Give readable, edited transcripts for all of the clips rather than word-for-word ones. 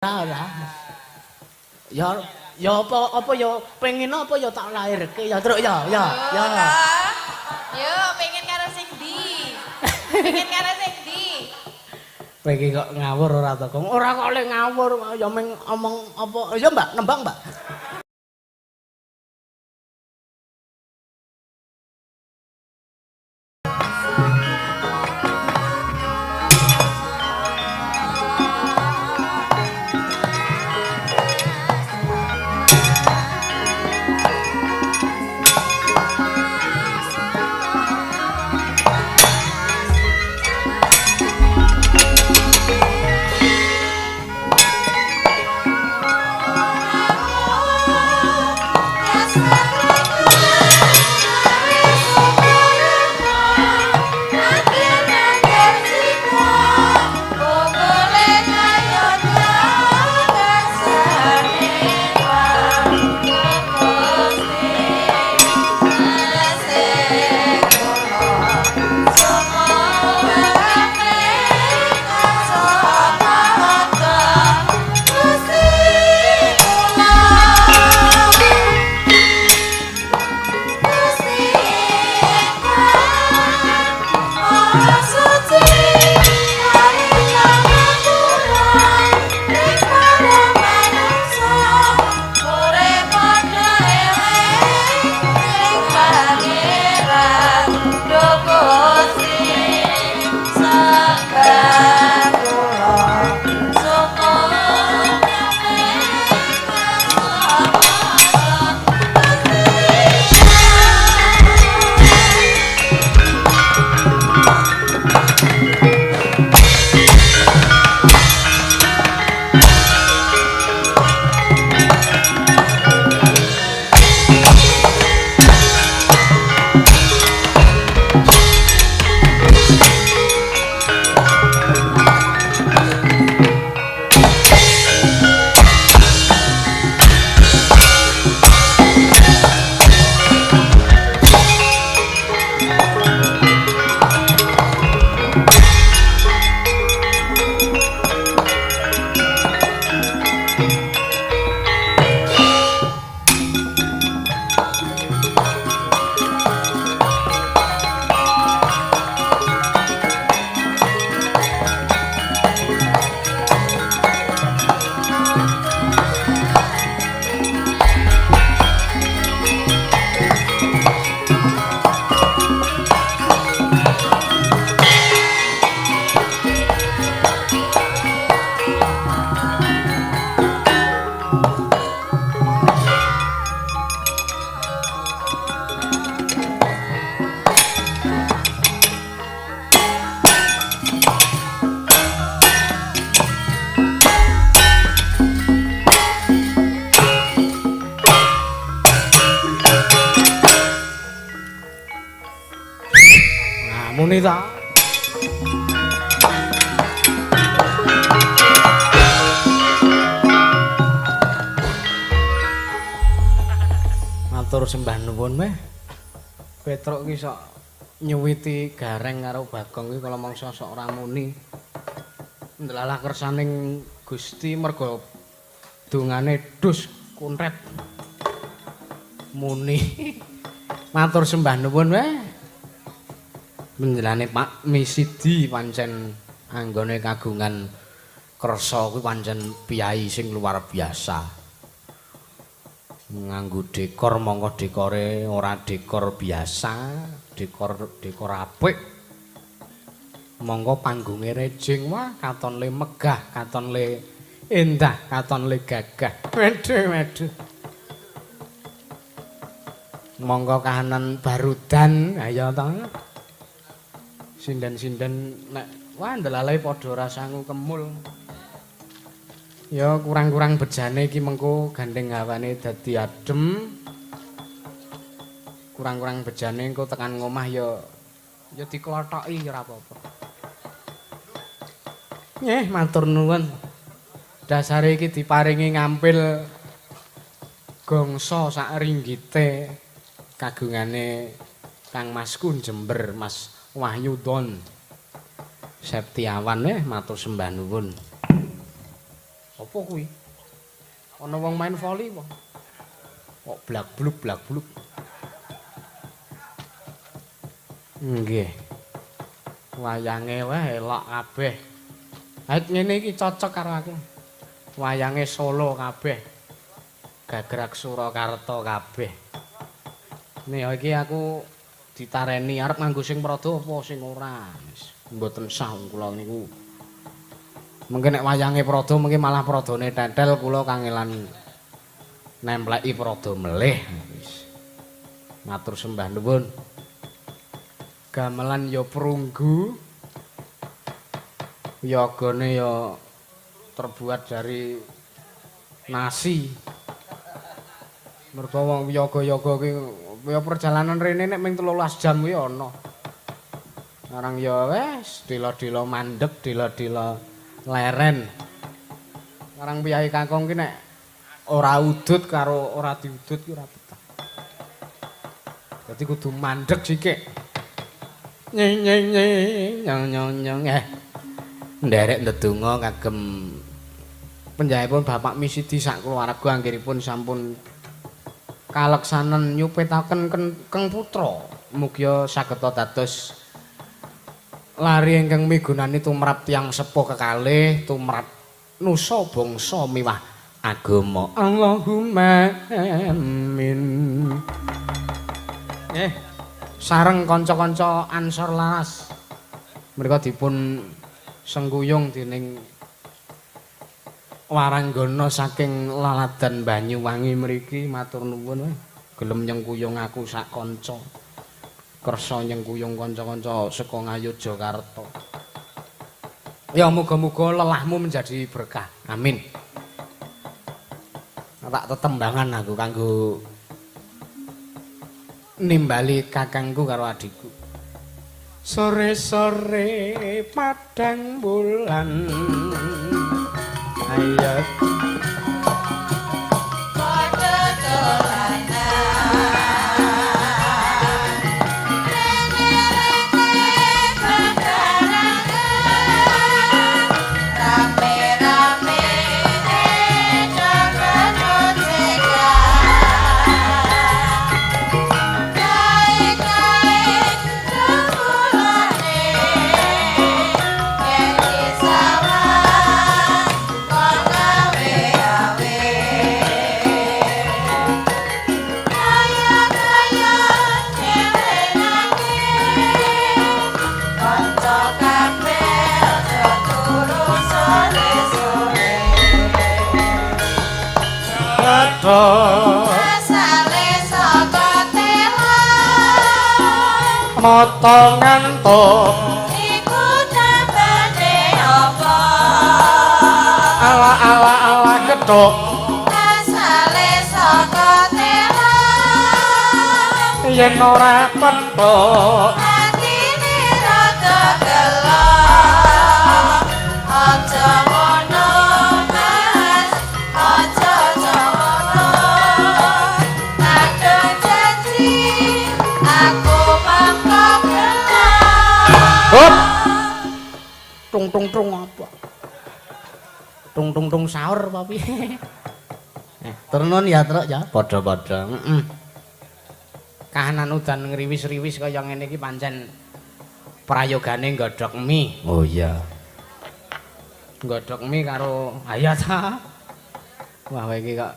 Ora. Ya apa ya pengen apa ya tak lairke ya Truk ya. Yo pengen karo sing ndi? Pengen karo sing ndi? Kowe iki kok ngawur ora to, Kong? Ora kok lek ngawur ya meng omong apa. Ya Mbak, nembang Mbak. Muni ta. Matur sembah nuwun meh. Petruk ki sok nyuwiti gareng karo Bagong ki kala mangsa sok ora muni. Ndelalah kersaning Gusti merga dongane dus kuntret. Muni. Matur sembah nuwun meh. Menjelane Pak Misidi pancen anggone kagungan kersa kuwi pancen piyai sing luar biasa. Nganggo dekor mongko dekore ora dekor biasa, dekor apik. Mongko panggunge rejing wah katon le megah, katon le endah, katon le gagah. Wedhe. Monggo kahanan barudan, ayo to. Sinden-sinden nek wah ndelalae padha rasangu kemul. Ya kurang-kurang bejane iki mengko gandeng hawane dadi adem. Kurang-kurang bejane engko tekan ngomah ya diklothoki ora apa-apa. Nggih, matur nuwun. Dasare iki diparingi ngampil gongso sak ringgite kagungane Kang Masku Jember, Mas Wahyudon Septiawan matur sembah nuwun. apa kuwi? Ana wong main voli apa? Kok blak-bluk. Nggih. Wayange wae elok kabeh. Hait ngene iki cocok karo aku. Wayange Solo kabeh. Gagrak Surakarta kabeh. Nih iki aku ditareni arep nganggo sing prada apa sing ora. Mboten sah kula niku. Mungkin nek wayange prada mungkin malah pradane tetel kula kangelan nempleki prada melih. Matur sembah nuwun. Gamelan ya perunggu. Yogane ya terbuat dari nasi. Mergo wong yoga-yoga ki ya perjalanan rene nek ming 13 jam kuwi ana. Arang ya wis dila-dila mandeg, dila-dila leren. Arang piyai kakung ki nek ora udut karo ora diudut ki ora betah. Dadi kudu mandeg sikik. Nyeng nyong nderek ndedonga kagem penjahipun Bapak Misidi sak kulawarga anggenipun sampun kaleksanen nyupetaken Keng Putra mugia saged dados lari ingkang migunani tumrap tiyang sepuh kekalih tumrap nusa bangsa miwah agama Allahumma amin. Sareng kanca-kanca Ansor Laras mereka dipun sengguyung dening waranggana saking laladan Banyuwangi mriki matur nuwun gelem nyengkuyung aku sak kanca kersa nyengkuyung kanca-kanca saka Ngayogyakarta ya muga-muga lelahmu menjadi berkah amin. Tak tetembangan aku kanggo nimbali kakangku karo adikku. Sore-sore padang bulan. Ayo. Padha dolanan. Rene-rene bebarengan. Rame-rame jaga asale saka telon Mata ngantuk iku tambane apa ala gedhok asale saka telon yen ora petuk atine rada gelo aja ngono mas aja ngono kadung janji aku mangko gelo hop tung apa tung sahur apa piye turun ya truk ya padha-padha kahanan udan ngriwis-riwis kaya ngene iki pancen prayogane nggodhog mie. Oh iya. Nggodhog mie karo ayat ta. Wah iki kok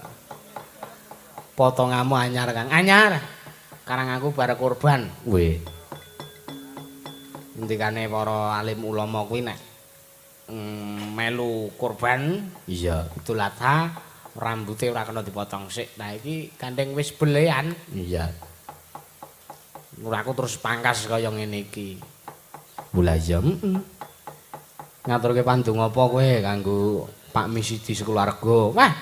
potonganmu anyar Kang. Anyar. Karang aku bare kurban. Weh. Ngendikane para alim ulama kuwi nek melu kurban, iya, Idul Adha rambuté ora kena dipotong sik. Nah iki gandeng wis belean. Iya. Aku terus pangkas kaya ngene iki. Mula ya, ngaturke pandonga apa kowe kanggo Pak Misidi sekeluarga. Wah.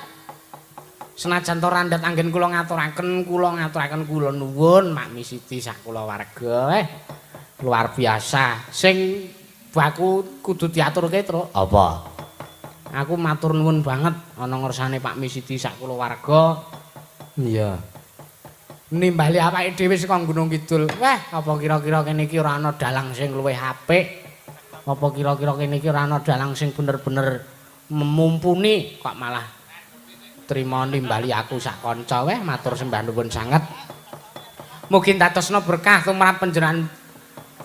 Senajan to randhat anggen kula ngaturaken kula nuwun Pak Misidi sak kulawarga. Luar biasa. Sing baku kudu diaturke, Truk. Apa? Aku matur nuwun banget ana ngersane Pak Misidi sak kulawarga. Iya. Nimbali awake dhewe saka Gunung Kidul. Wah, apa kira-kira kene iki ora ana dalang sing luwih apik? Apa kira-kira kene iki ora ana dalang sing bener-bener mumpuni kok malah trima nimbali aku sak kanca weh matur sembah nuwun sanget. Mugi dadosna berkah tumrap panjenengan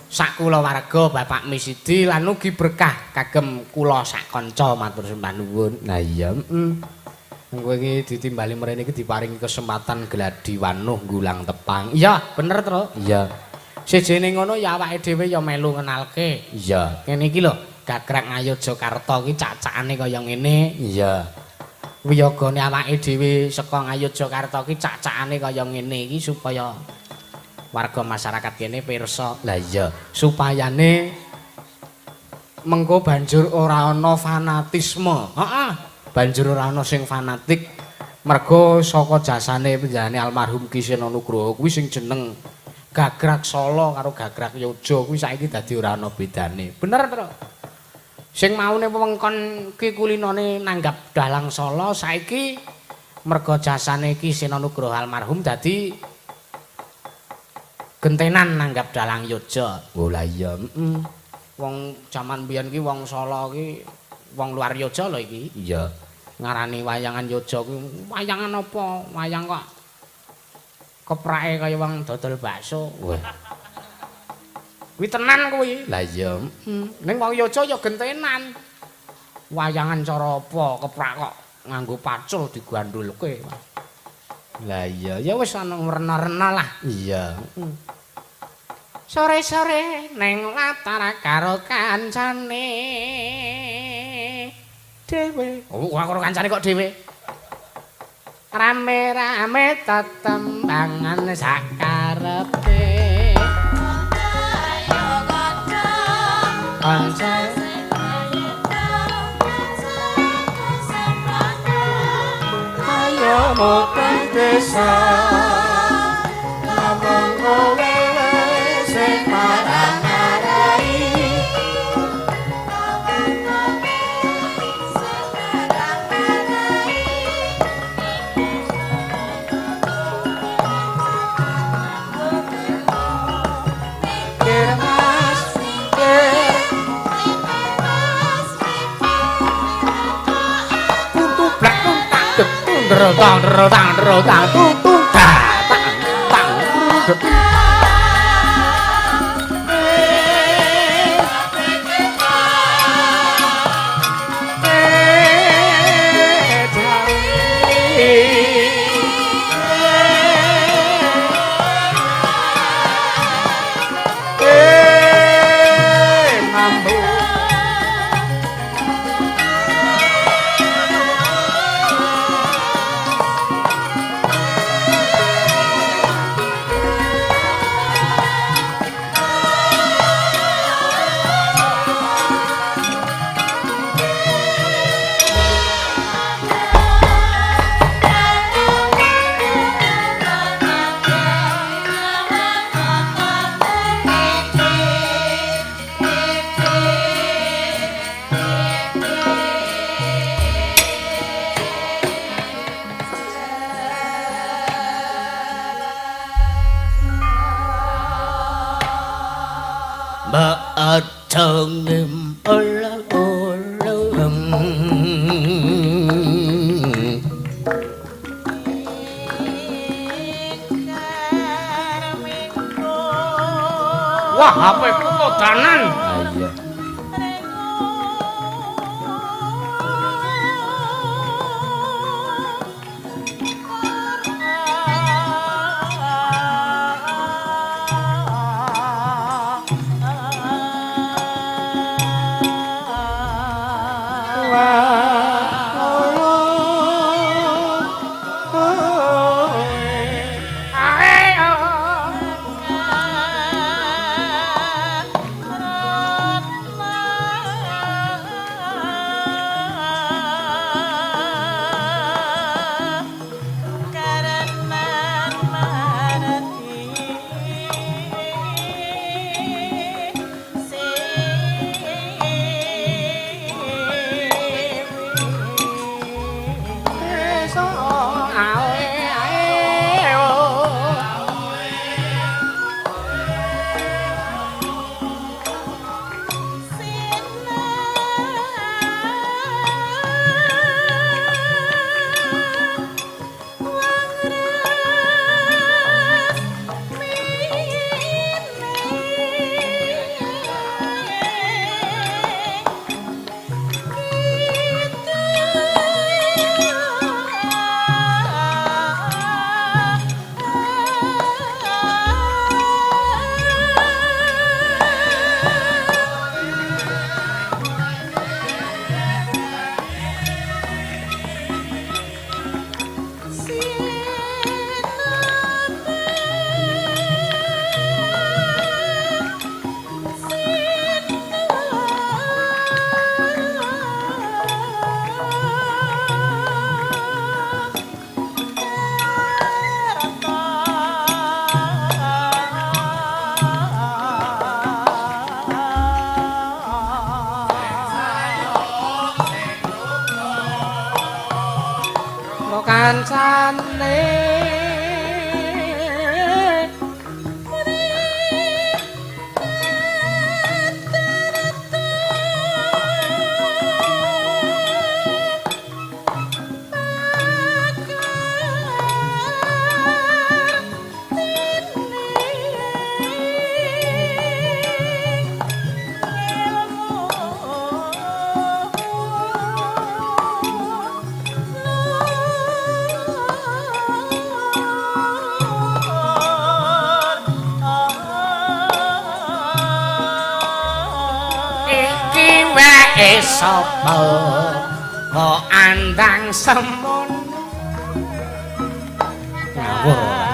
sak kula warga Bapak Misidi lan ugi berkah kagem kula sak kanca matur sembah nuwun. Nah iya, kowe iki ditimbali mrene iki diparingi kesempatan gladi wanuh gulang tepang. Iya, bener, Tru. Iya. Sejene ngono ya awake dhewe ya melu ngenalke. Iya. Kene iki lho, Gagrag Ngayogyakarta iki cacakane kaya ngene. Iya. Wiyagane awake dhewe saka Ngayogyakarta iki cacakane kaya ngene iki supaya warga masyarakat kene pirsa. Lah iya, supayane mengko banjur ora ana fanatisme. Heeh. Banjur ora ana sing fanatik. Mergo saka jasane panjenengane almarhum Ki Sena Nugroho kuwi sing jeneng Gagrag Sala karo Gagrag Yoja kuwi saiki dadi ora ana bedane. Bener, Tru. Sing maune wewengkon ki kulinane nanggap dalang Sala saiki merga jasane Ki Sena Nugroho almarhum dadi gentenan nanggap dalang Yoja. Oh lah iya, wong jaman biyen ki wong Sala ki wong luar Yoja lho iki. Iya. Ngarani wayangan Yoja kuwi wayangan apa? Wayang kok keprake kaya wong dodol bakso. Wah. Kuwi tenan kuwi. Lah iya. Ning wong Yoja ya gentenan. Wayangan cara apa keprak kok nganggo pacul digandulke. Lah iya, ya wis ana rena-rena lah. Iya. Sore-sore ning latar karo kancane dhewe. Oh, karo kancane kok dhewe. Rame-rame tetembangan sakarepe. Kanca ayo mokon desa ngomong kowe sing marang-marai. Derotang derotang derotang tutung datang tang. Ba'adangim olah-olah wah, HP ku kodanan. Iya. saka kancane sapa kok andang semun ngawur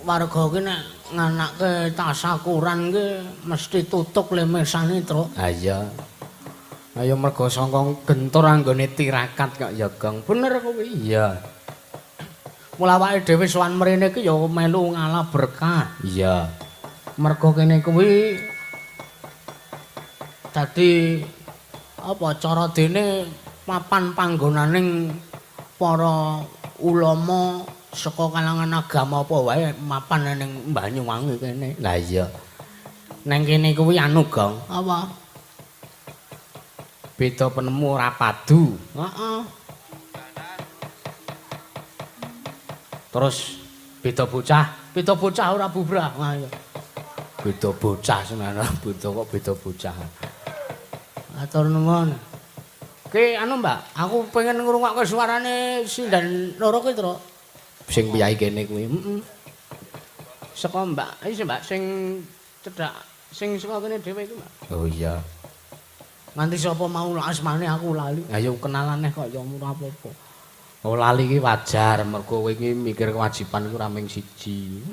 warga ki nek nganakke tasakuran ki mesti tutuk lemesane, Truk. Ha iya. Ayo mergo saka gentur anggone tirakat kok ya, Gong. Bener kuwi. Iya. Mula awake dhewe sowan mrene ki ya melu ngalah berkah. Iya. Mergo kene kuwi dadi apa cara dene papan panggonaning para ulama saka kalangan agama apa wae mapan ning Banyuwangi kene. Lah iya. Nang kene kuwi anu, Gong. Apa? Beda penemu ora padu. Heeh. Terus beda bocah ora bubrah. Wah iya. Beda bocah senajan beda kok beda bocah. Atur nuwun. Ki anu, Mbak, aku pengen ngrungokke suarane sindan loro ki, Truk. Sing piyai kene kuwi. Heeh. Saka Mbak, Mbak sing cedhak sing saka kene dhewe iku, Mbak. Oh iya. Nganti sapa mau asmane aku lali. Ayo kenalane kok ya ora apa-apa. Oh lali ki wajar, mergo kowe iki mikir kewajiban iku ora mung siji.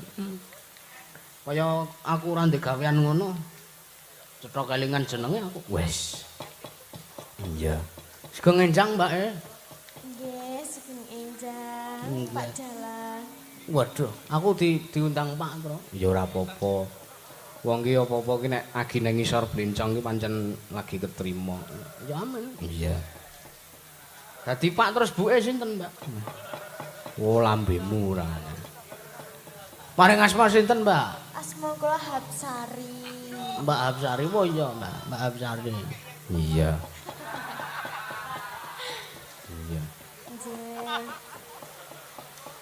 Kaya aku ora ndek gawean ngono. Cetha kelingan jenenge aku. Wes. Iya. Sugeng enjang, Mbak e. Nggih, sugeng enjang, Pak Dalang. Waduh, aku diundang Pak, Tro. Ya ora apa-apa. Wong ki apa-apa ki nek lagi nang ngisor blencong ki pancen lagi ketrima. Ya amen. Iya. Dadi Pak terus buke sinten, Mbak? Oh, lambemu ora. Paring asma sinten, Mbak? Asma kula Hapsari. Mbak Hapsari, oh iya, Mbak Hapsari. Iya. Iya. Nggih.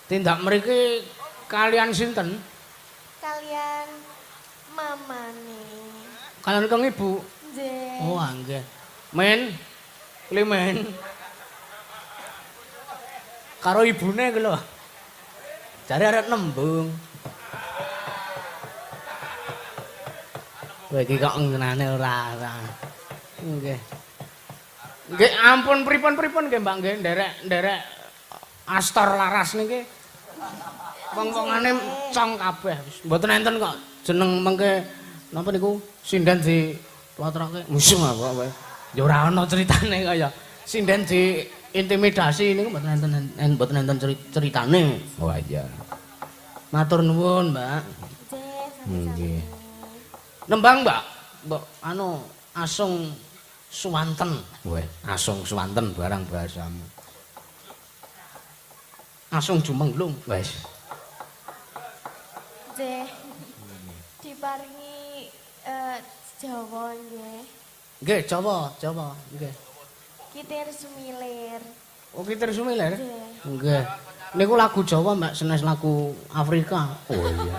Tindak mriki kalian sinten? Kalian mamane. Kalian kang Ibu? Nggih. Oh, nggih. Men. Klimen. Karo ibune ku lho. Jare arep nembung. Kowe iki kok ngenane ora. Nggih. Nggih ampun pripun-pripun nggih Mbak nggih nderek astor laras niki. Wong-wongane cong kabeh. Mboten enten kok jeneng mengke napa niku sinden di plotroke musuh apa wae. Ya ora ana critane kaya sinden di intimidasi niku mboten enten ceritane. Oh iya. Matur nuwun, Mbak. Nggih. Nembang, Mbak. Mbok anu asung suwanten. Weh, asung suwanten barang bahasamu. Asung jumenglung, wes. Nggih. Diparingi Jawa nggih. Nggih, Jawa, nggih. Kitir Sumilir. Oh, Kitir Sumilir? Nggih. Nggih. Niku lagu Jawa, Mbak, senes lagu Afrika. Oh iya.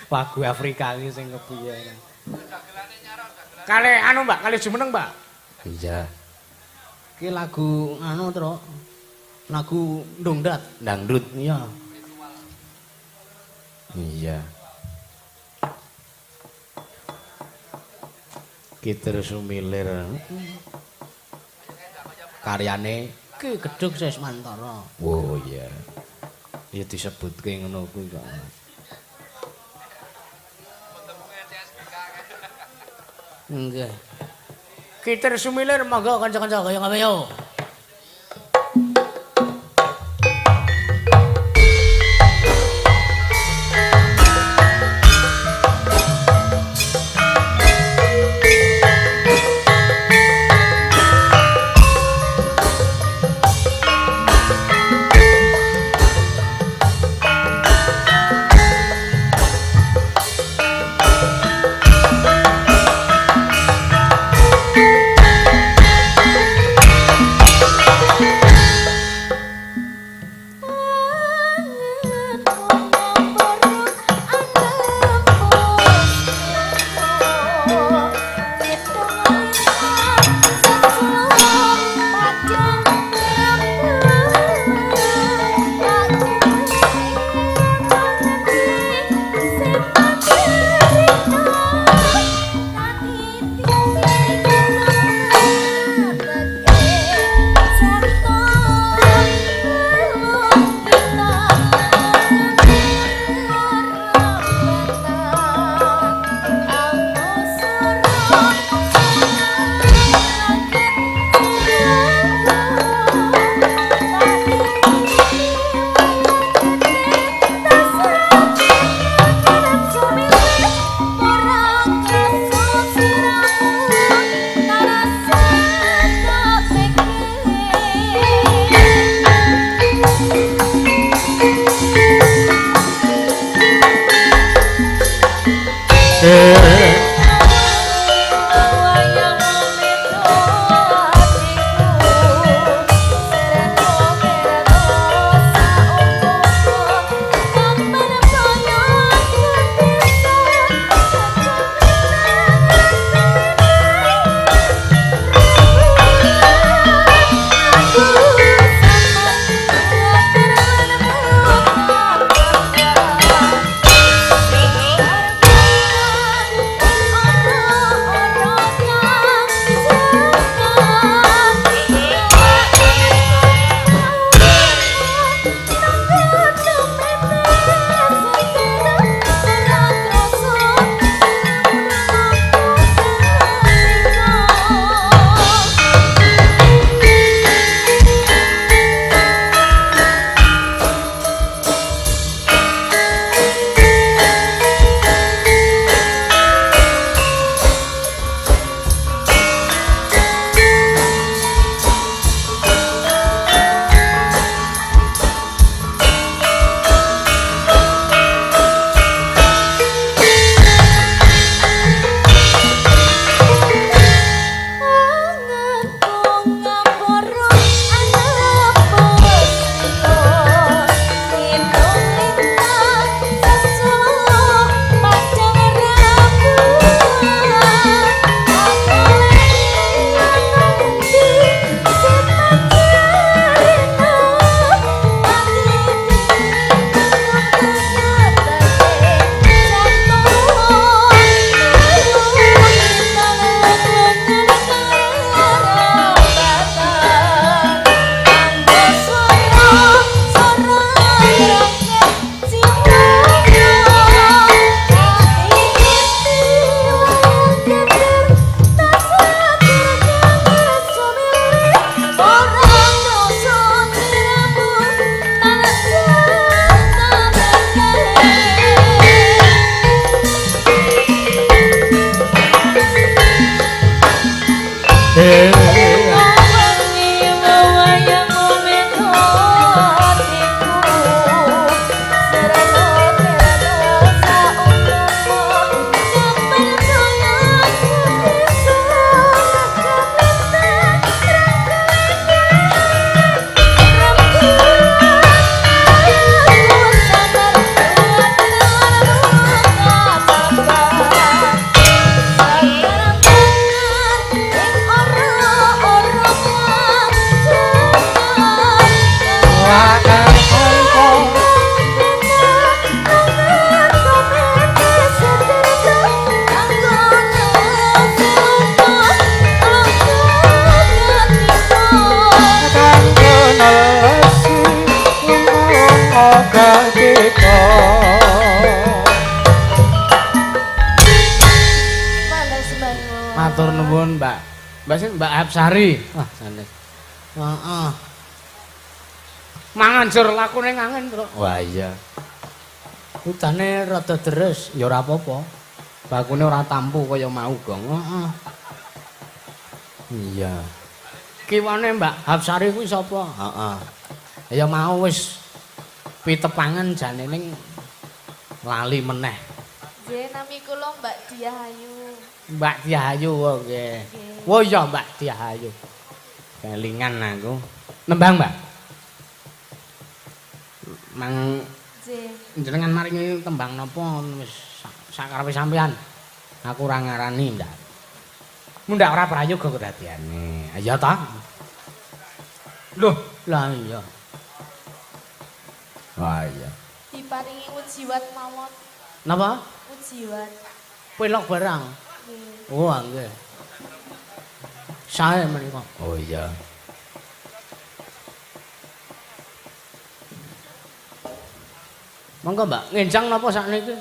Lagu Afrika iki sing kepiye. Kali anu, Mbak, kali jumeneng, Mbak. Iya. Ki lagu anu Tru. Lagu dangdut iya. Iya. Kitir Sumilir. Karyane Ki Gedhug Sesmantara. Oh iya. Ya disebutke ngono kuwi kok. Nggih. Kitir Sumilir monggo kanca-kanca kaya ngawe yo. nuwun, Mbak. Mbak Hapsari. Wah, sanes. Heeh. Mangan jur lakune ngangen, Tru. Wah, iya. Udane rada deres, ya ora apa-apa. Bakune ora tampu kaya mau, Gong. Heeh. Iya. Kiwane Mbak Hapsari kuwi sapa? Heeh. Ya mau wis pitepangan jane ning lali meneh. Nggih, nami kula Mbak Diahayu. Mbak Diahayu nggih. Oh iya Mbak Diahayu. Kelingan aku. Nembang, Mbak. Mang jenengan maringi tembang napa wis sakarepe sampean. Aku ora ngarani, Ndak. Mundak ora prayoga kedadiane. Ya ta? Loh, lah iya. Wah iya. Diparingi ujiwat mawon. Napa? Ujiwat. Pelok barang. Nggih. Oh, nggih. Sae menika. Oh iya. Monggo, Mbak, ngenjang napa sakniki?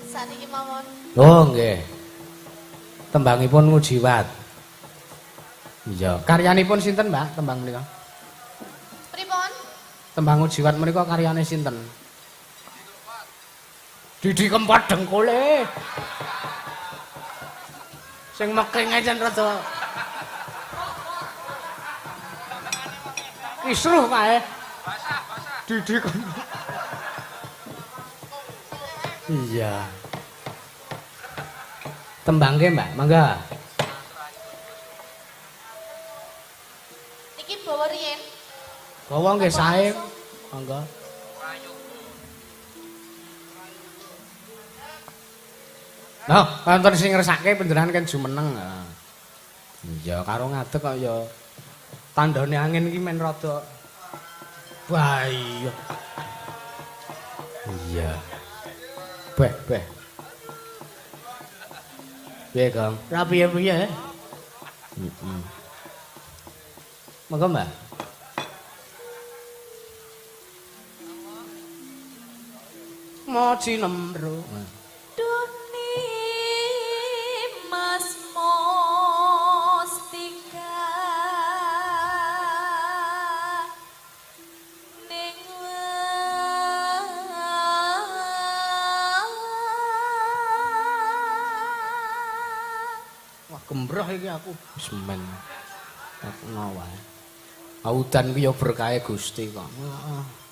Saniki mawon. Oh, nggih. Tembangipun Mujiwat. Iya, karyanipun sinten, Mbak, tembang menika? Pripun? Tembang Mujiwat menika karyane sinten? Didi Kempot dengkule. Sing meking jan rada kisruh kae. Didi Kempot. Iya. Tembangke, Mbak, mangga. Niki bawa riyen. Bawa nggih sae. Mangga. Nah, wonten sing ngersake panjenengan kan jumeneng. Iya, karo ngadeg kok ya tandane angin iki men rada wah iya. Iya. Beh. Piye, Kang? Ra piye-piye. Heeh. Monggo, Mbak. Moci nembro. Duni Mas Mustika ning Wah, gembrah iki aku. Semen. Aku wae. Udan ku ya berkahe Gusti kok. Heeh.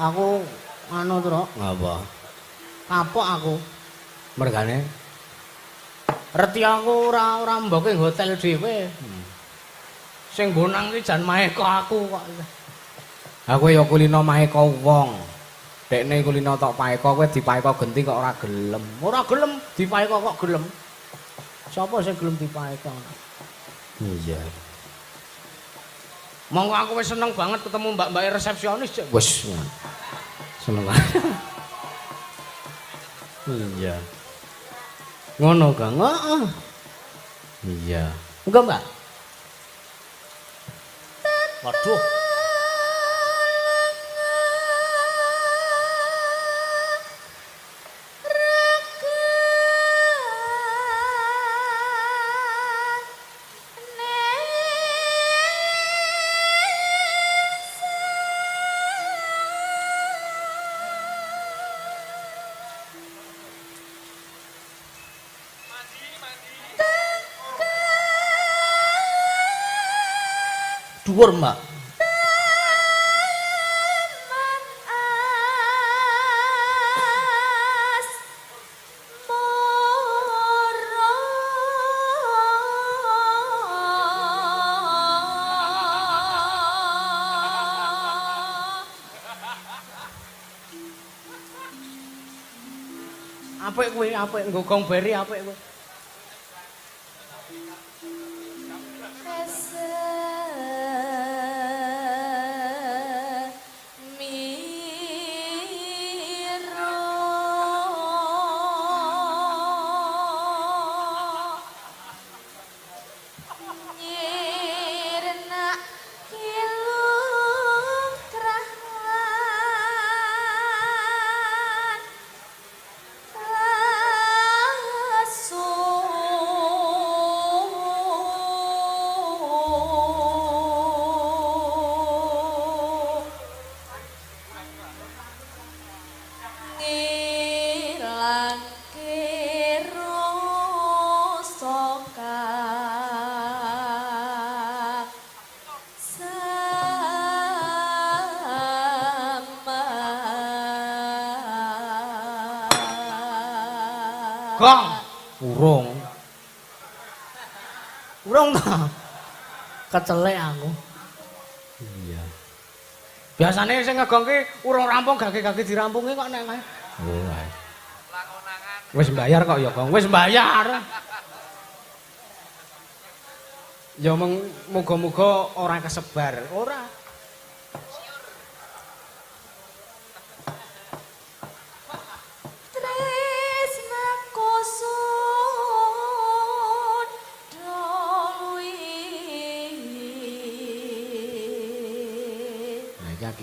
Aku anu Tru. Ngapa? Kapok aku. Mergane reti aku ora mboke hotel dhewe. Sing bonang iki jan Maheka aku kok. Aku ya kulino Maheka wong. Dekne kulino tok Paeka kowe dipaeka genti kok ora gelem. Ora gelem dipaeka kok gelem. Sapa sing gelem dipaeka? Iya. Monggo aku wis seneng banget ketemu mbak-mbak resepsionis. Wes. Seneng banget. Iya. Ngono, Kang. Heeh. Iya. Enggak, Mbak. Waduh. Dhuwur, Mbak. Apik kuwi, apik nggo gong beri apik kuwi. Gong. Urung. Urung ta. Kecelek aku. Iya. Biasane sing ngegongke urung rampung gage-gage dirampungi kok nek kae. Oh. Wis mbayar kok ya, Gong. Wis mbayar. Ya muga-muga ora kesebar. Ora.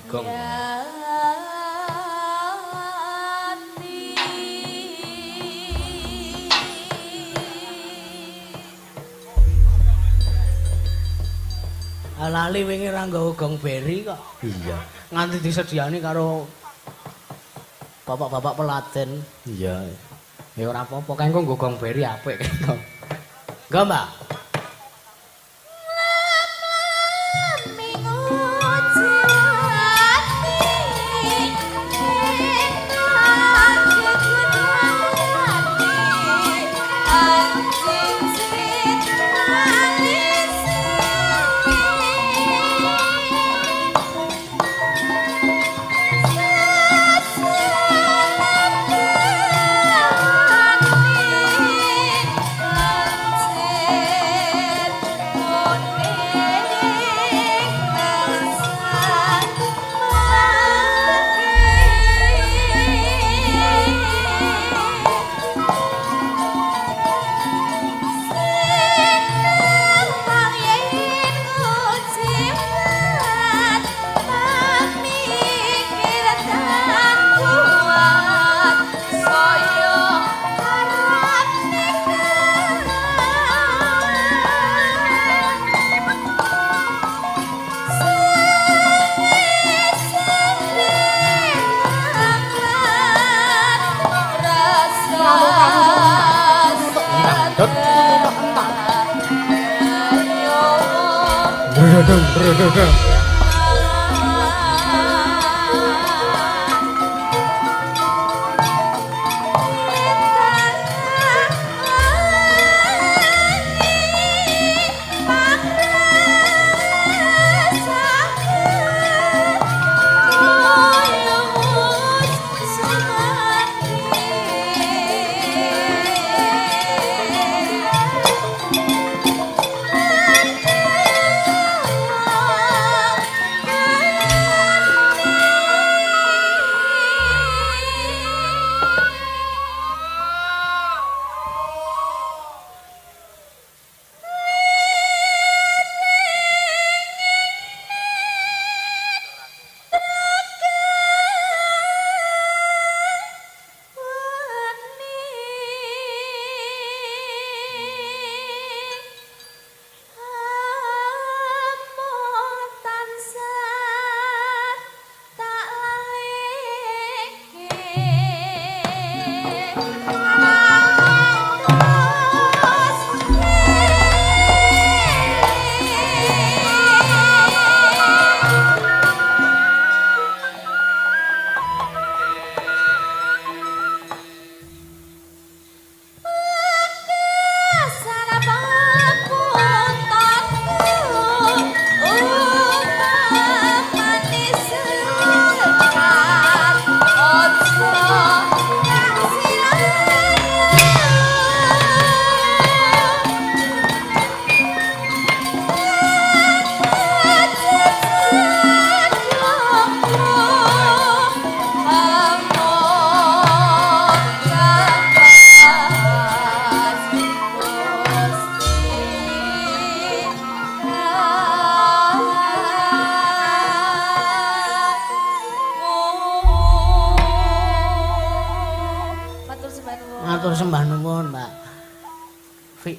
Gong. Lali wingi ra nggawa gong beri kok. Iya. Nganti disediani karo bapak-bapak pelaten. Iya. Ya ora apa-apa, kanggo nggo gong beri apik kok. Nggo, Mbak?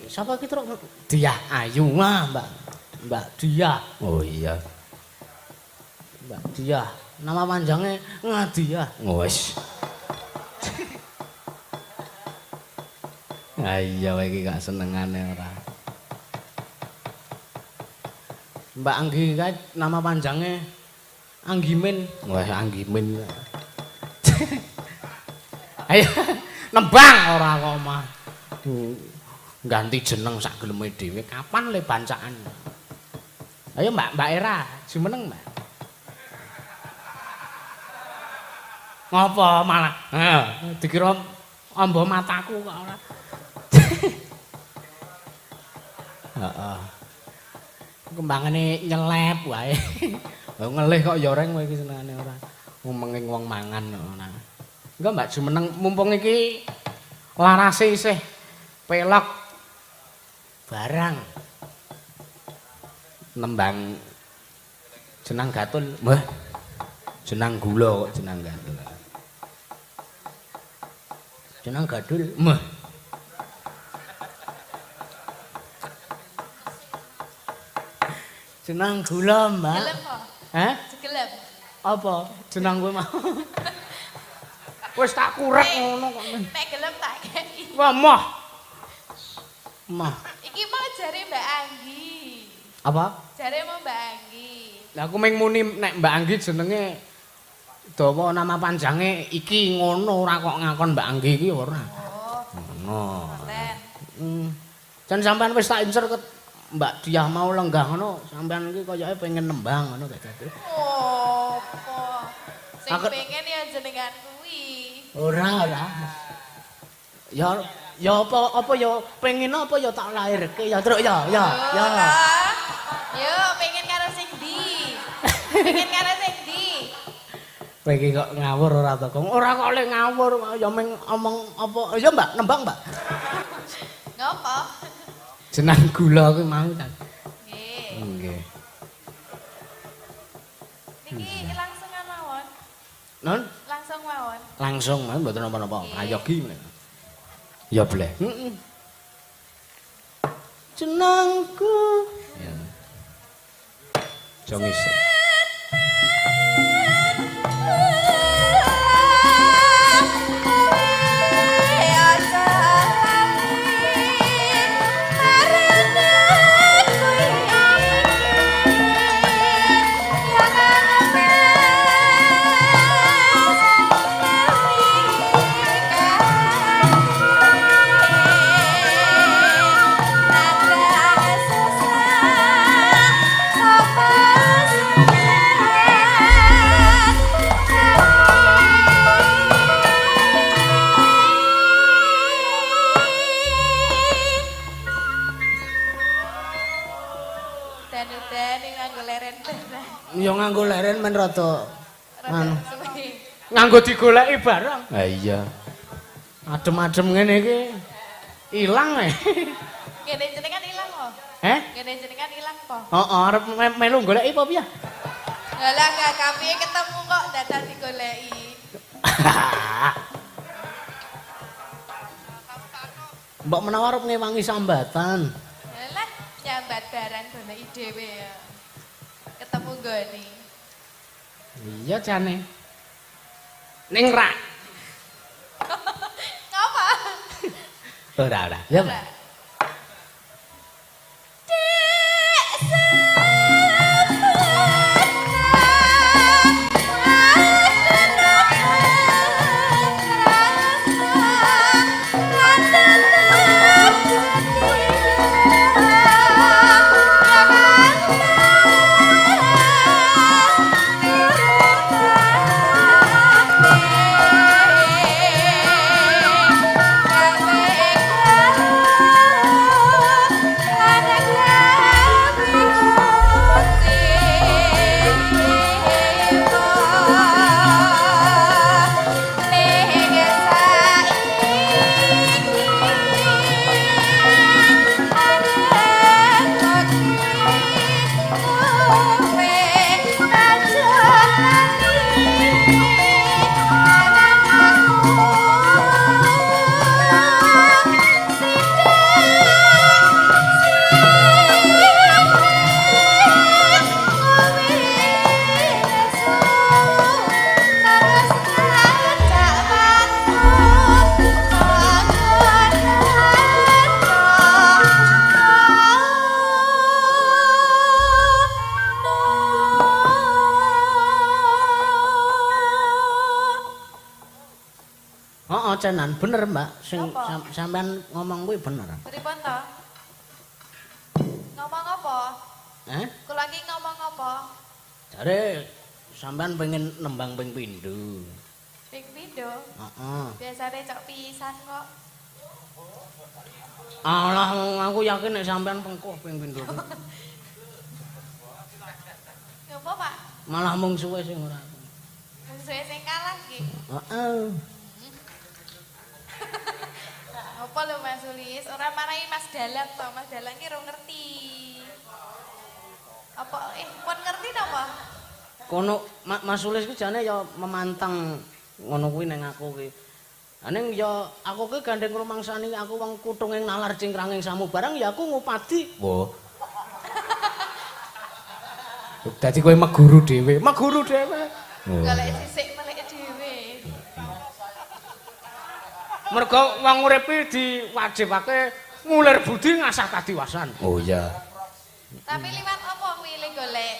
Sapa iki truk? Diah Ayu mah, Mbak Diah. Oh iya. Mbak Diah. Nama panjangnya Ngadiah. Wes. Iya iki gak senengane ora. Mbak Anggi kae nama panjangnya Anggimin. Wah, Anggimin. Ayo nembang ora kok mah. Ganti jeneng sak geleme dhewe. Kapan le bancaan? Ayo Mbak Era, jumeneng Mbak. Ngopo malah? Dikira amba mataku kok ora. Heeh. Kembangane nyelep wae. Ngelih kok ya reng kowe iki senengane ora. Ngomonging wong mangan ora. Enggak Mbak jumeneng mumpung iki larase isih pelok barang. Nembang jenang gatul. Mbah. Jenang gula kok jenang gatul. Jenang gadul. Mbah. Jenang gula, Mbak. Gelem kok. Hah? Gelem. Apa? Jenang kowe mau. Wis tak kurek ngono kok. Nek gelem tak kei. Wah, mah. Mah. Iki mau jare Mbak Anggi. Apa? Jare mau Mbak Anggi. Lah aku meng muni nek Mbak Anggi jenenge dawa nama panjange iki ngono ora kok ngakon Mbak Anggi iki ora. Oh. Ngono. Ngoten. Jan sampean wis tak incer ke Mbak Diah mau lenggah ngono, sampean iki koyoke pengen nembang ngono gak dadi. Oh, apa? Sing Aku- pengen ya jenengan kuwi. Ora. Ya apa ya pengen apa ya tak lairke ya truk ya. Ora. Yo, pengen karo sing ndi? Pengen karo sing ndi? Kowe iki kok ngawur ora to, Kong? Ora kok le ngawur ya meng omong apa. Ya Mbak, nembang Mbak. Ngopo? Jenang gula kuwi mau ta. Nggih. Nggih. Niki langsung mawon. Non? Langsung mawon. Langsung mawon mboten napa-napa. Nggih. Ayogi meneh. Ya boleh. Jenangku. Ya. Jong isih. Dan nganggo leren barang. Ya nganggo leren men rada Rada suwe. nganggo digoleki barang. Ha iya. Adem-adem ngene iki ilang ae. Kene jenengan ilang kok. Kene jenengan ilang kok. Heeh, arep melu goleki apa piye? Lah gak kapiye ketemu kok dadak digoleki. Mbok menawa arep ngewangi sambatan. Lah nyambat barang goleki dhewe ya. Ketemu nggone. Iya jane. Ning rak. Ngapa? Ora. Ya, Mbak. Thank you. ocenan, bener Mbak. Sing Apa? sampean ngomong kuwi bener. Pripun to? Ngomong apa? Kula iki ngomong apa? Jare sampean pengen nembang ping pindho. Ping pindho? Heeh. Biasane cok pisan kok. Alah aku yakin nek sampean pengkoh ping pindho. Ngopo, Pak? Malah mung suwe sing ora. Musuhe sing kalah iki. Heeh. Apa lho Mas Sulis? Ora marahi Mas Dalang to. Mas Dalang ki ora ngerti. Apa pun ngerti napa? Kono Mas Sulis ki jane ya memantang ngono kuwi ning aku ki. Aning ya aku ki gandeng rumangsani aku wong kutunging nalar cingkranging samu barang ya aku ngupadi. Wo. Dadi kowe meguru dhewe. Golek sisik melek dhewe. Mergo wong uripe diwajibake ngulir budi ngasah kadiwasan. Oh iya. Tapi liwat apa milih golek?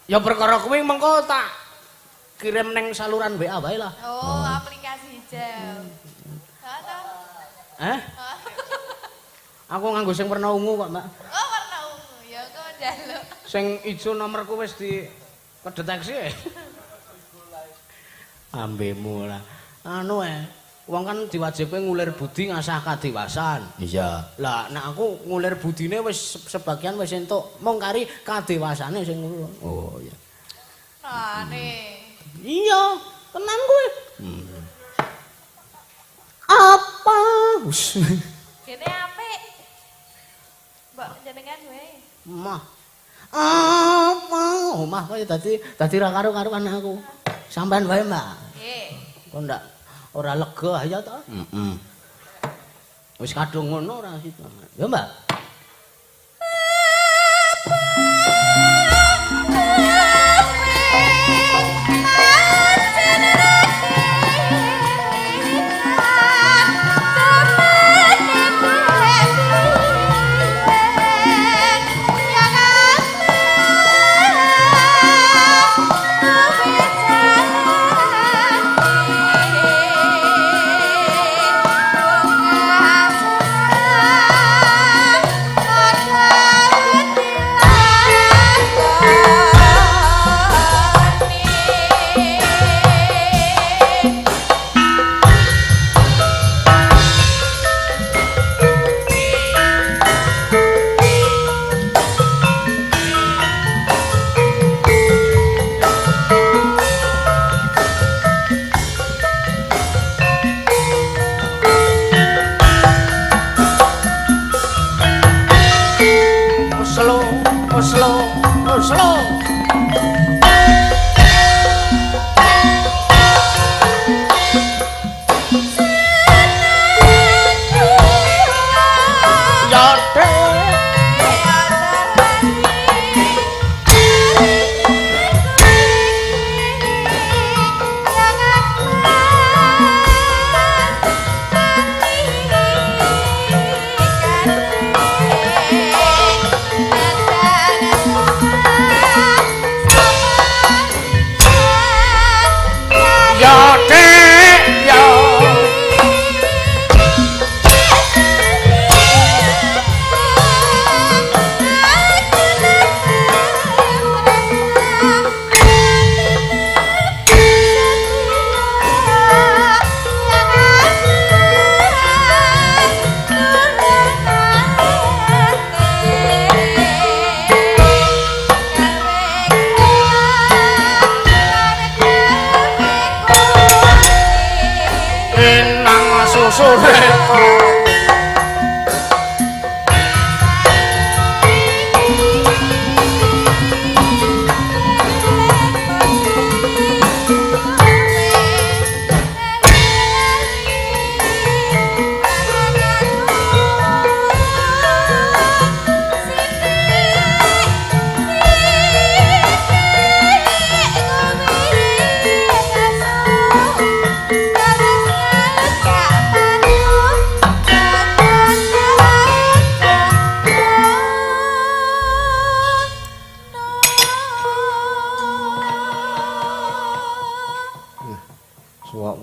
Ya perkara kuwi mengko tak kirim ning saluran WA wae lah. Oh, aplikasi hijau. Eh? Aku nganggo sing warna ungu kok, Mbak. Oh, warna ungu. Ya kok njaluk. Sing ijo nomorku wis di kedeteksi. Ambemu lah. Anu wong kan diwajibke ngulir budi ngasah kadiwasan. Iya. Lah nek aku ngulir budine wis sebagian wis entuk mung kari kadewasane sing ngono. Oh iya. Rane. Iya, tenan kuwi. Apa? Kene apik. Mbok jenengan wae. Mah. Apa? Omah kowe dadi ra karo-karuan aku. Sampean wae, Mbak. Nggih. Kok ndak ora lega ya to? Heeh. Wis kadung ngono ora situ. Ya, Mbak. Slow.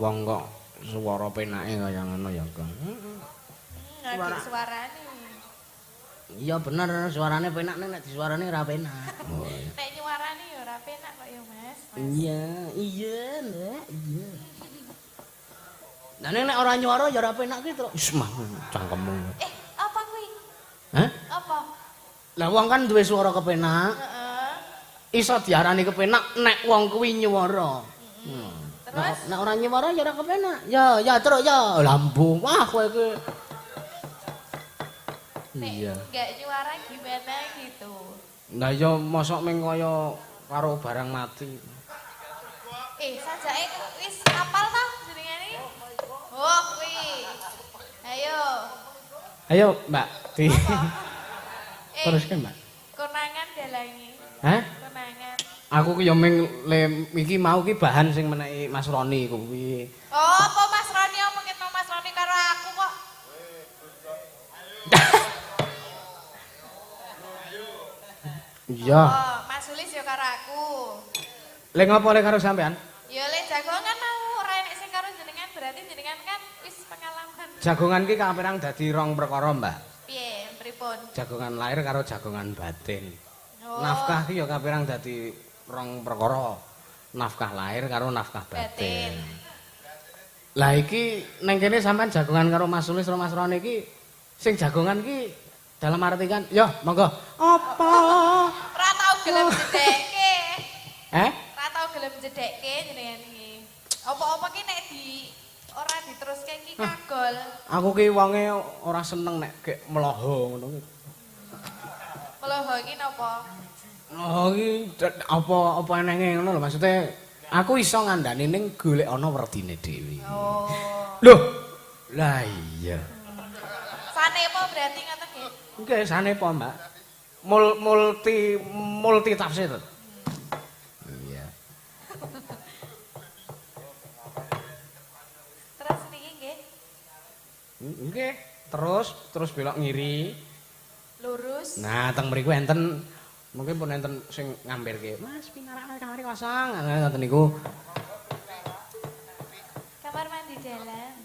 Wong kok Suara penake kaya ngono ya, Kang. Nggak suarane. Iya bener suarane penak nek disuarane ora penak. Oh, iya. Nek nyuarane ya ora penak kok ya, Mas. Iya, Mbak, iya. Nah nek ora nyuara ya ora penak ki terus. Wis mah cangkemmu. Apa kuwi? Hah? Apa? Lah wong kan duwe swara kepenak. Heeh. Iso diarani kepenak nek wong kuwi nyuara. Terus Nek ora nyuara ya ora kepenak. Ya terus ya lambung. Wah kowe iki. Iya. enggak nyuara gimana gitu. Lah ya mosok meng kaya karo barang mati. Sajake wis apal ta jenengane? Oh, kuwi. Ayo. Ayo, Mbak. Di. Terus Mbak. Konangan dalangi. Hah? Konangan. Aku ki ya ming iki mau ki bahan sing meneki Mas Roni kuwi. Oh, apa Mas Roni omongin Mas Roni karo aku kok. Iya. Oh, Mas Sulis ya karo aku. Lek ngopo lek karo sampean? Ya le jagongan mau ora enek sing karo jenengan berarti jenengan kan wis pengalaman. Jagongan ki kaperang dadi rong perkara, Mbak. Piye, pripun? Jagongan lahir karo jagongan batin. Oh. Nafkah ki ya kaperang dadi rong perkara. Nafkah lahir karo nafkah batin. Lah iki ning kene sampean jagongan karo Mas Sulis karo Mas Roni iki sing jagongan ki dalam arti kan, ya monggo. Apa? Ora tau gelem jedekke. Ora tau gelem jedekke jenengan iki. Apa-apa ki nek ora diteruske ki kagol. Aku ki wonge ora seneng nek gek meloho ngono ki. Meloho iki napa? Oh iki apa enenge ngono lho maksude aku iso ngandani ning golek ana werdine dhewe. Oh. Loh. Lah iya. Sanepa berarti ngoten nggih. Nggih sanepa, Mbak. Multi tafsir. Iya. Terus niki nggih. Nggih, terus belok ngiri. Lurus. Nah, teng mriku enten mungkin pun enten sing ngampirke. Mas, pinarake kamare kosong. Ngoten niku. Kamar mandi jalan.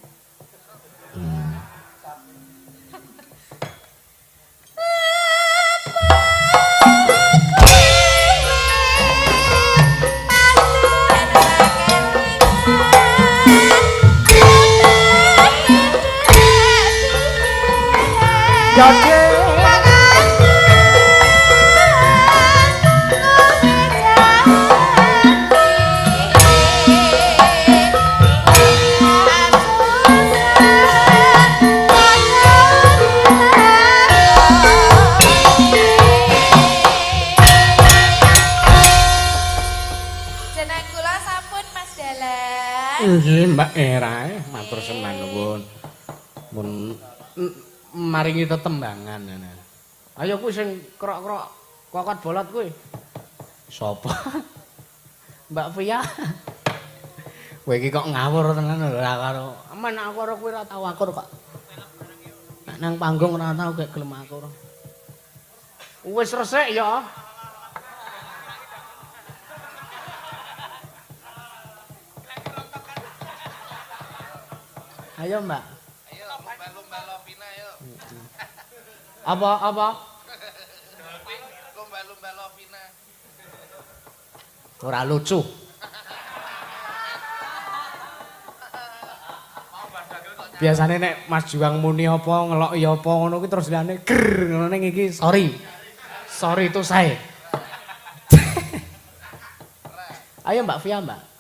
Jeneng kula sampun Mas Dalan. Nggih, Mbak Era, matur semen nuwun. Mun maringi tetembangan. Ayo kuwi sing krok-krok kokot bolot kuwi. Sopo? Mbak Via. Kowe iki kok ngawur tenan lho karo. Aman aku karo kowe ora tau akur kok. Nek nang panggung ora tau gek gelem akur. Wis resik ya. Ayo, Mbak. Ayo, lomba-lomba Lovina yuk. Apa? Lomba-lomba Lovina. Ora lucu. Biasane nek Mas Juang muni apa ngelok ya apa ngono ki terus liyane ger ngono ning iki sorry. Sorry itu saya. Ayo Mbak Via, Mbak.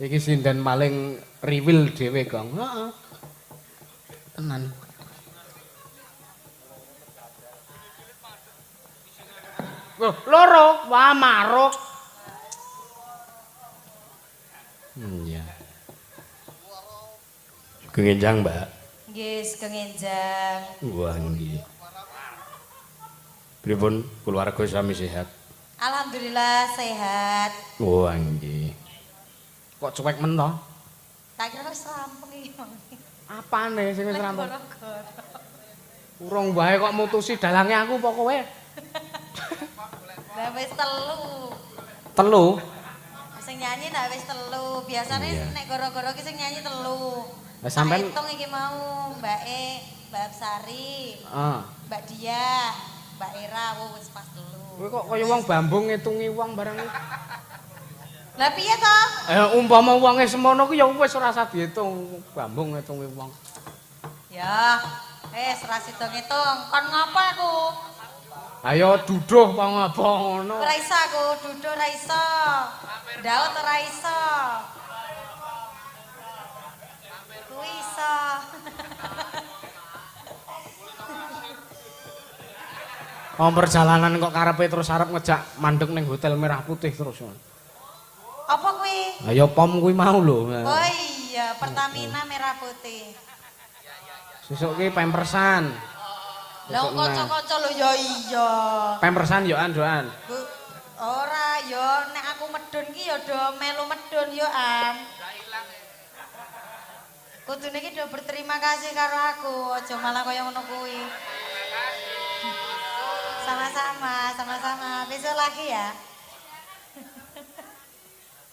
Iki sinden maling riwil dhewe, Gong. Heeh. Tenan. Loh, loro, wah maruk. Iya. Kengenjang, Mbak. Nggih, kengenjang. Wah, nggih. Pripun keluarga sami sehat? Alhamdulillah sehat. Wah, nggih. Kok cuek men to? Tak kira wis rampung iki. Apane sing wis rampung? Gara-gara. Urung wae kok mutusi dalange aku apa kowe? Lah wis telu. Telu. Sing Sing nyanyi ndak wis 3. Biasane nek goro-goro ki sing nyanyi 3. Lah sampean hitung iki mau Mbak Sari. Ah. Mbak Diah, Mbak Era wis pas 3. Kowe kok kaya wong bambung ngitungi wong barang iki. Lah piye to? Umpama wonge semono ku ya wis ora usah diitung, bambung ngitungi wong. Ya, ora situng-itung. Kon ngopo aku? Ayo duduh apa ngapa ngono. Ora iso aku, duduh ora iso. Daud ora iso. Kuwi iso. Perjalanan kok karepe terus arep ngejak mandeg ning Hotel Merah Putih terus. Apa kuwi? Ayo pom kuwi mau lho. Oh iya, Pertamina Merah Putih. Sesuk ki pampersan. Lah kanca-kanca lho ya iya. Pampersan yo an. Ora ya nek aku medun ki ya do melu medun yo an. Kudune ki do berterima kasih karo aku, aja malah kaya ngono kuwi. Sama-sama. Besok lagi ya.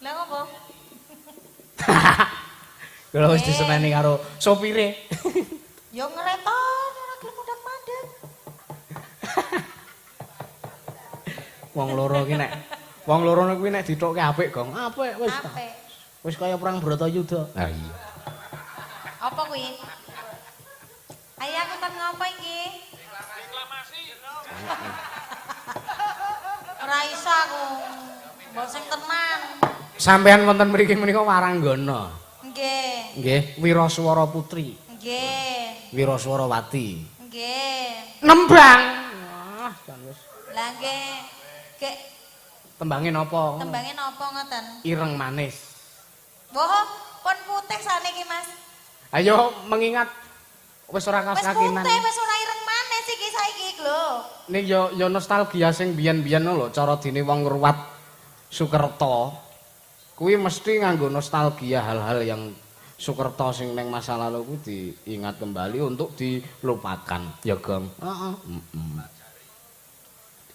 Lah ngopo? Kalau wis diseneni karo sopire. Yo ngreton ora gelem mundhak-mandhek. Wong loro kuwi nek dithokke apik, Gong. Apik wis. Apik. Wis kaya perang Bratayuda. Ah iya. Apa kuwi? Ayo aku kan ngopo iki? Ora iso aku. Mbok sing tenan. Sampeyan wonten mriki menika Waranggana. Nggih. Nggih, Wiraswara Putri. Nggih. Wiraswarawati. Nggih. Nembang. Wah, jan wis. Lah nggih. Gek Tembange napa? tembange napa ngoten? Ireng manis. Woh, pun putih saniki Mas. Ayo mengingat wis ora Wis kasakinan. putih, wis ora ireng manis iki saiki lho. Ning yo nostalgia sing biyen-biyen lho cara dene wong ngruwat Sukerto. Kuwi mesti nganggo nostalgia hal-hal yang Sukerto sing ning masa lalu kuwi diingat kembali untuk dilupakan. Ya, Gong. Heeh.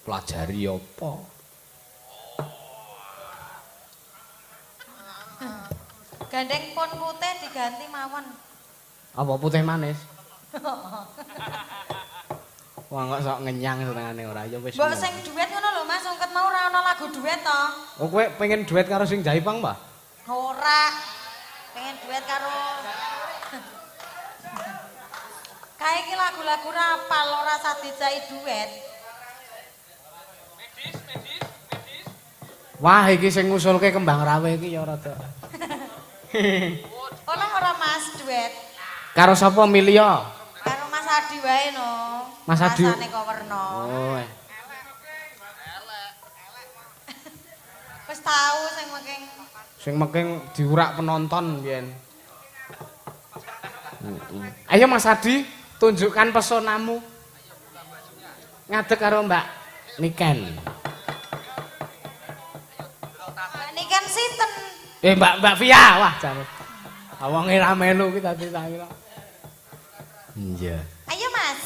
Pelajari apa? Gandeng pun putih diganti mawon. Apa putih manis? Wah, kok sok ngenyang senengane ora ya wis. Mbok sing duet ngono lho Mas, ungket mau ora ana lagu duet to. Oh, kowe pengen duet karo sing Jaipang, Mbah? Ora. Pengen duet karo Kae iki lagu-lagu rapal ora usah dicai duet. Wah, iki sing ngusulke Kembang Rawe iki ya rada. Ora Mas duet. Karo sapa Milya? Karo Mas Adi wae no. Mas Adi. Rasane kok werna. Oh. Wis tau sing making. Sing making diurak penonton biyen. Ayo Mas Adi, tunjukkan pesonamu. Ngadeg karo Mbak Niken. Mbak Niken sinten? Mbak Via, wah jane. Awonge ra melu ki tadi tak kira. Iya. Ayo Mas.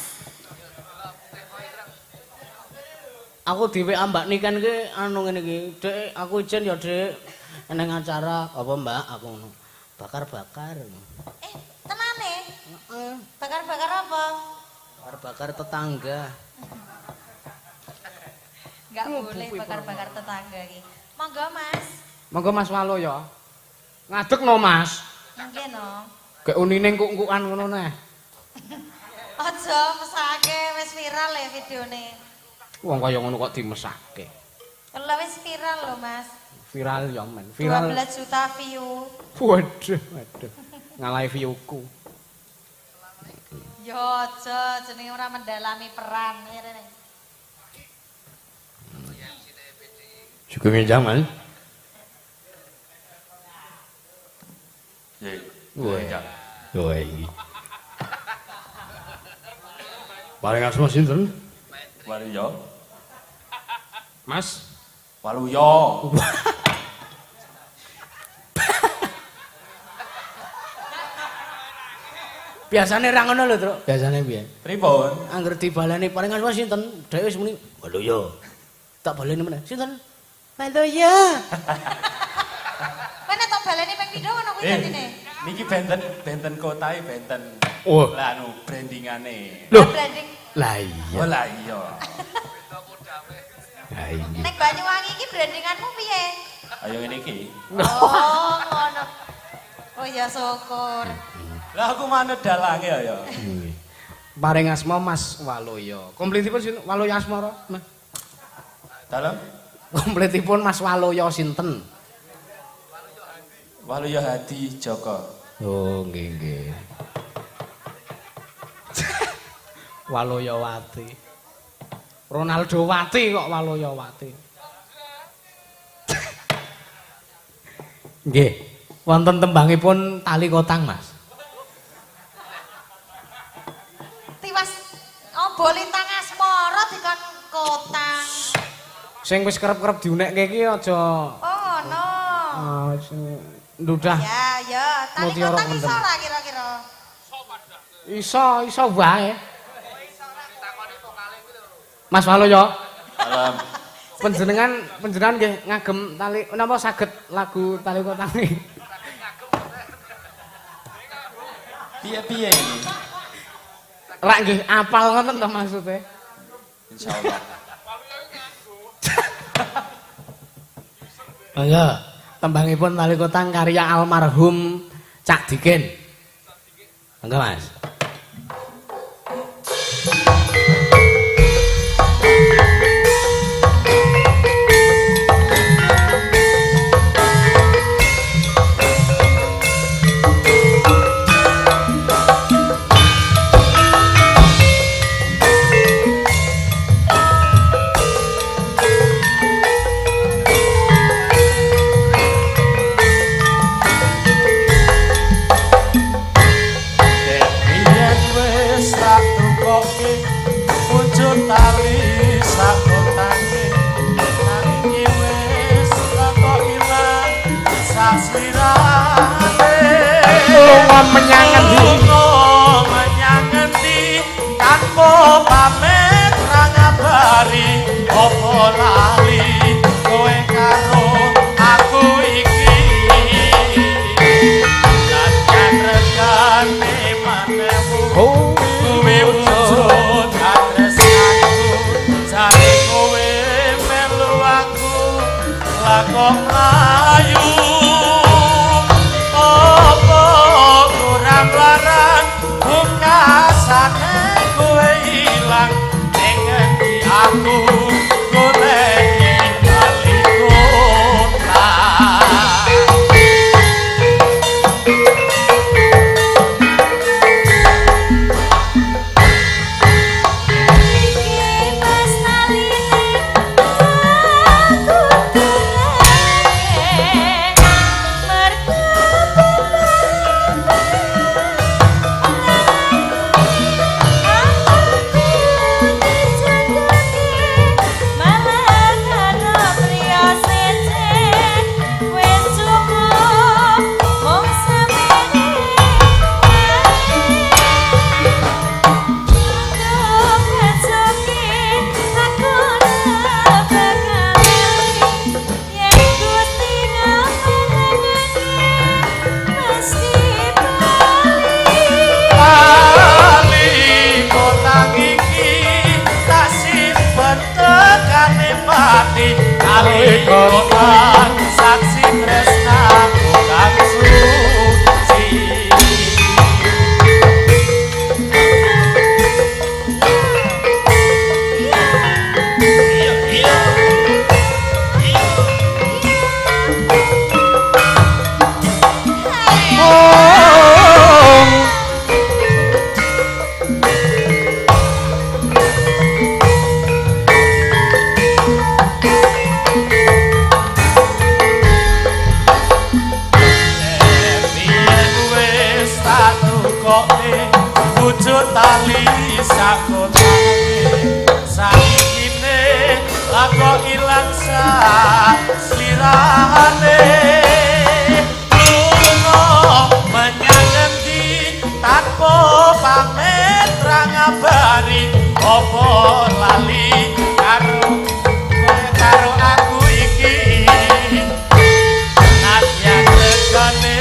Aku dhewe Mbak Niken ki anu ngene iki, Dek, aku ijen ya, Dek. Neng acara apa Mbak aku ngono. Bakar-bakar. Tenane? Heeh. Bakar-bakar apa? Bakar-bakar tetangga. Enggak boleh bakar-bakar tetangga iki. Monggo Mas. Monggo Mas Walo ya. Ngadeg no Mas. Nggih no. Gek unine kuk-kukan ngono neh. Aja mesake wis viral ya videone. Wong kaya ngono kok dimesake. Lah wis viral lho Mas. Viral ya men. Viral. 12 juta view. Waduh. Ngalahi viewku. Yo aja jenenge ora mendalami peran ngene. Juga ngenjang Mas. Wah iki. Paling asma sinten? Waluyo. Mas Waluyo. Biasane ra ngono lho, Truk. Biasane piye? Pripun? Angger dibaleni paling asma sinten? Dhek wis muni, "Waluyo." Tak baleni meneh. Sinten? Waluyo. kuwi gantine. Niki benten kotae benten. Oh. Lah anu brandingane. Loh. Branding Lah iya. Oh lah iya. Lah iya. nek Banyuwangi iki brandinganmu piye? Ayo ngene iki. Oh, ngono. Oh ya syukur. Lah aku manut dalange ya. Nggih. Paring asma Mas Waloyo. Kompletipun sinten? Waloyo Asmara? Mas. Dalem Kompletipun Mas Waloyo sinten? Waluyo Hadi Joko. Oh, nggih. Waloyo Wati. Ronaldo Wati kok Waloyo Wati. Nggih. Wonten tembangipun Tali Kotang, Mas. Tiwas Bolintang Asmara dikon kotang. Sing wis kerep-kerep diunekke iki aja Oh no. ndudah. Ya, Tali Mutiara Kotang Kendeng. iso ora kira-kira? Iso wae. Mas Waloyo, Dalem panjenengan nggih ngagem tali napa saged lagu Tali Kotang niki? piye-piye iki? Lak nggih apal ngoten to maksude? Insyaallah. Oh ya, tembangipun Tali Kotang karya almarhum Cak Dikin. Monggo Mas. Yen wis tak tukoke wujud tali sak kotange nanging wis kok ilang sak slirane Lunga menyang endi? Lunga menyang endi tanpa pamit ra ngabari apa lali kowe karo aku iki lan regane manemu kowe wujud tresnaku jare kowe melu aku lakon mlayu apa kurang larang pungkasane kowe ilang ning endi aku goleki Tali Kotang. Iki pas taline aku tulake mergo Tali Kotang iki tak simpen tekane pati Tali Kotang saksi tresnaku kang suci. Biyen wis tak tukoke wujud tali sak kotange saikine aku ilang sak slirane lunga menyang endi tanpa pamit ra ngabari apa lali karo kowe karo aku iki Nadyan regane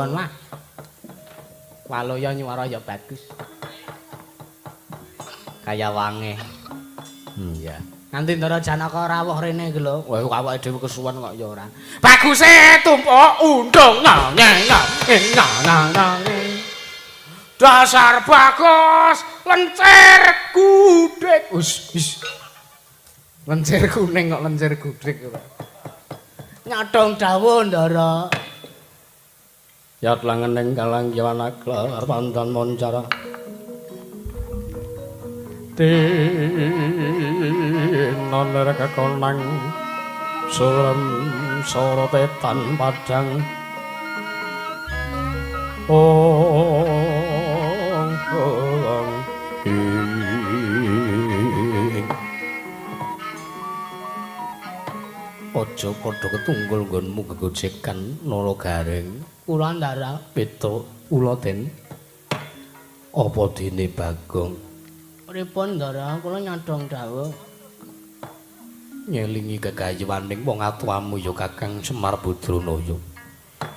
kesuwen wah. Waloya nyuwara ya bagus. Kaya wange. Iya. Nganti Ndara Janaka rawuh rene iki lho. Wah awake dhewe kesuwen kok ya ora. Baguse tumpuk undung nang. Dasar bagus lencer gudhek. Wis. Lencer kuning kok lencer gudhek kok. Nyadong dawuh Ndara. Yat langening kalang yawanagla pandan moncara. Tinon kekonang surem sorotetan padang. Aja padha ketunggul nggonmu gegojekan nara garing. Kula Ndara Petruk Uladen. Apa dene Bagong? Pripun Ndara, kula nyadong dawuh. Nyelingi gegayuwaning wong atuwamu ya Kakang Semar Badranaya.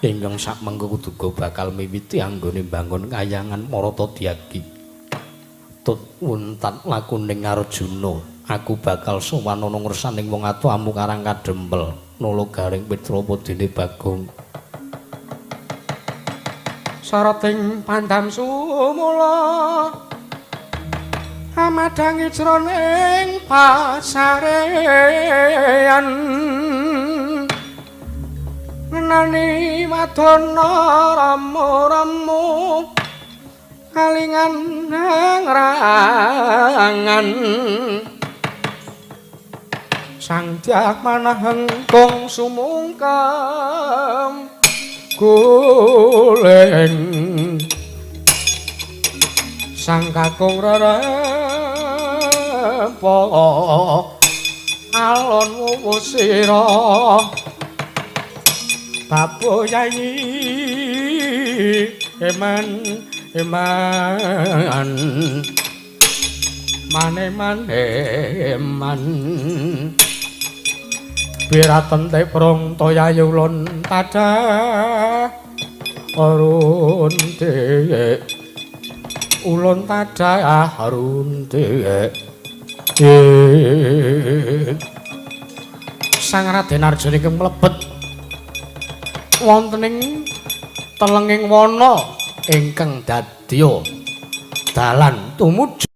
Ingkang sakmengko kudu bakal miwiti anggone mbangun kayangan Maratadyagi. Tut wuntat lakuning Arjuna. Aku bakal sowan ana ngersaning wong atuwamu Karang Kadempel. Nala garing Petrapa dene Bagong. Sarating pandam sumula amadangi jroning pasarean ngenani wadana ramu-ramu kalingan ngrangan sang tiak manah engkong sumungkam goleng sang kakung rerempo alon wuwusira baboyayi eman maneman Biraten te prong toya yulun tada arun te ulun tada arun te Sang Raden Arjuna ingkang mlebet wonten ing telenging wana ingkang dadya dalan tumuju